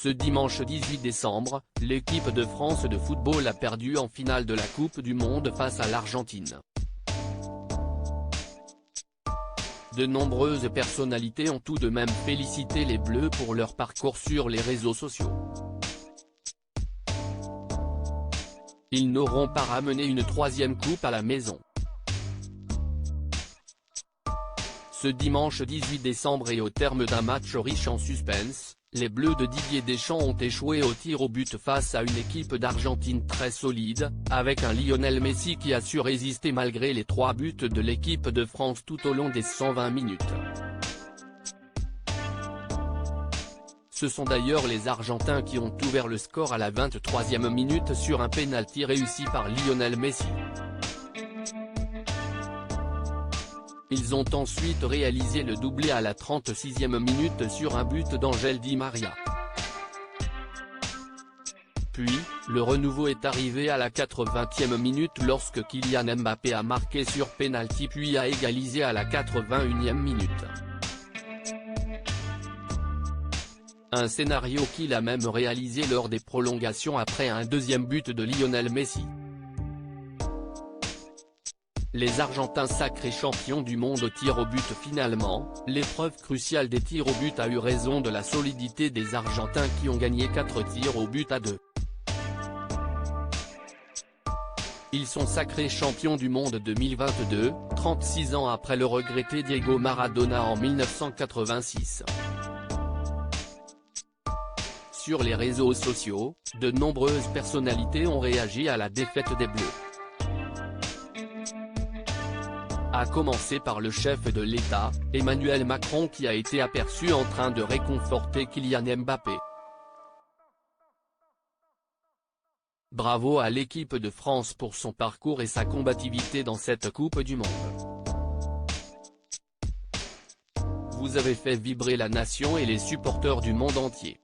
Ce dimanche 18 décembre, l'équipe de France de football a perdu en finale de la Coupe du Monde face à l'Argentine. De nombreuses personnalités ont tout de même félicité les Bleus pour leur parcours sur les réseaux sociaux. Ils n'auront pas ramené une troisième coupe à la maison. Ce dimanche 18 décembre et au terme d'un match riche en suspense, les Bleus de Didier Deschamps ont échoué au tir au but face à une équipe d'Argentine très solide, avec un Lionel Messi qui a su résister malgré les 3 buts de l'équipe de France tout au long des 120 minutes. Ce sont d'ailleurs les Argentins qui ont ouvert le score à la 23e minute sur un pénalty réussi par Lionel Messi. Ils ont ensuite réalisé le doublé à la 36e minute sur un but d'Angel Di Maria. Puis, le renouveau est arrivé à la 80e minute lorsque Kylian Mbappé a marqué sur pénalty puis a égalisé à la 81e minute. Un scénario qu'il a même réalisé lors des prolongations après un deuxième but de Lionel Messi. Les Argentins sacrés champions du monde au tir au but. Finalement, l'épreuve cruciale des tirs au but a eu raison de la solidité des Argentins qui ont gagné 4 tirs au but à 2. Ils sont sacrés champions du monde 2022, 36 ans après le regretté Diego Maradona en 1986. Sur les réseaux sociaux, de nombreuses personnalités ont réagi à la défaite des Bleus. À commencer par le chef de l'État, Emmanuel Macron qui a été aperçu en train de réconforter Kylian Mbappé. Bravo à l'équipe de France pour son parcours et sa combativité dans cette Coupe du Monde. Vous avez fait vibrer la nation et les supporters du monde entier.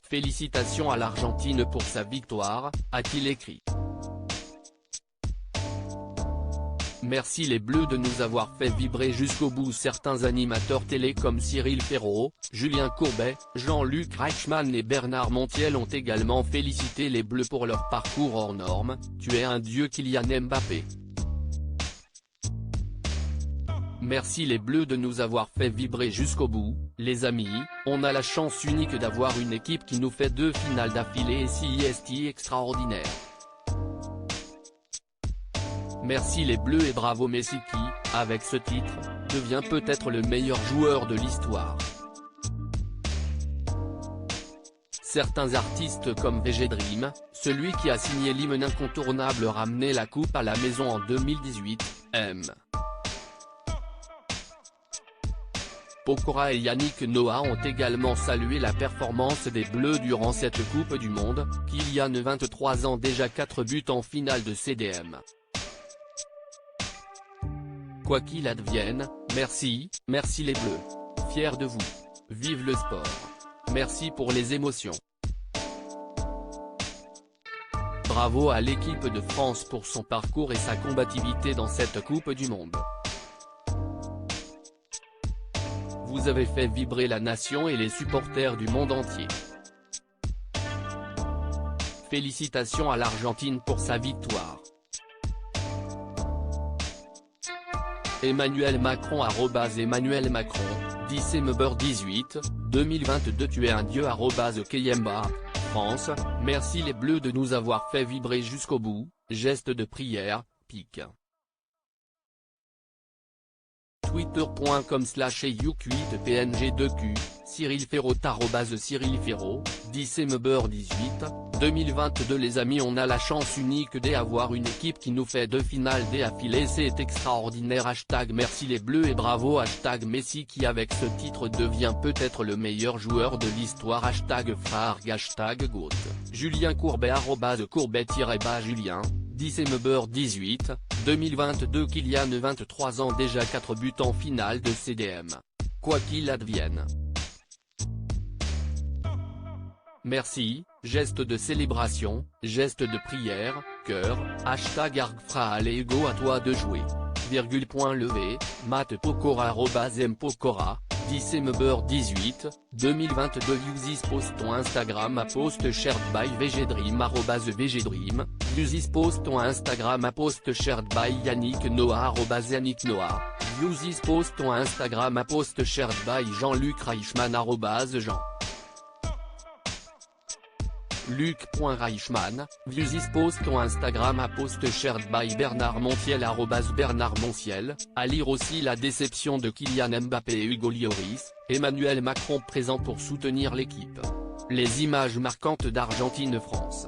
Félicitations à l'Argentine pour sa victoire, a-t-il écrit. Merci les Bleus de nous avoir fait vibrer jusqu'au bout. Certains animateurs télé comme Cyril Ferraud, Julien Courbet, Jean-Luc Reichmann et Bernard Montiel ont également félicité les Bleus pour leur parcours hors norme. Tu es un dieu Kylian Mbappé. Merci les Bleus de nous avoir fait vibrer jusqu'au bout, les amis, on a la chance unique d'avoir une équipe qui nous fait 2 finales d'affilée et si extraordinaire. Merci les Bleus et bravo Messi qui, avec ce titre, devient peut-être le meilleur joueur de l'histoire. Certains artistes comme VG Dream, celui qui a signé l'hymne incontournable ramener la coupe à la maison en 2018, M. Pokora et Yannick Noah ont également salué la performance des Bleus durant cette Coupe du Monde, Kylian 23 ans déjà 4 buts en finale de CDM. Quoi qu'il advienne, merci les Bleus. Fiers de vous. Vive le sport. Merci pour les émotions. Bravo à l'équipe de France pour son parcours et sa combativité dans cette Coupe du Monde. Vous avez fait vibrer la nation et les supporters du monde entier. Félicitations à l'Argentine pour sa victoire. Emmanuel Macron @Emmanuel Macron, December 18, 2022 Tu es un dieu @Keyemba, France, merci les Bleus de nous avoir fait vibrer jusqu'au bout, geste de prière, pic. Twitter.com/euq8png2q, Cyril Ferraud @Cyril Ferraud, December 18, 2022 Les amis on a la chance unique d'avoir une équipe qui nous fait 2 finales d'affilée c'est extraordinaire #merci les Bleus et bravo #Messi qui avec ce titre devient peut-être le meilleur joueur de l'histoire #Farg #GOAT, Julien Courbet @Courbet-Julien, December 18, 2022 Kylian 23 ans déjà 4 buts en finale de CDM. Quoi qu'il advienne. Merci, geste de célébration, geste de prière, cœur, #ArgFra allez Hugo à toi de jouer. Point levé, Matt Pokora @Mpokora, December 18, 2022 Usis post ton Instagram à post shared by VGDream @VGDream, Usis post ton Instagram à post shared by Yannick Noah @Yannick Noah, Usis post ton Instagram à post shared by Jean-Luc Reichmann @Jean. Luc.Reichmann, Usis post ton Instagram à post shared by Bernard Montiel @Bernard Montiel, à lire aussi la déception de Kylian Mbappé et Hugo Lloris, Emmanuel Macron présent pour soutenir l'équipe. Les images marquantes d'Argentine-France.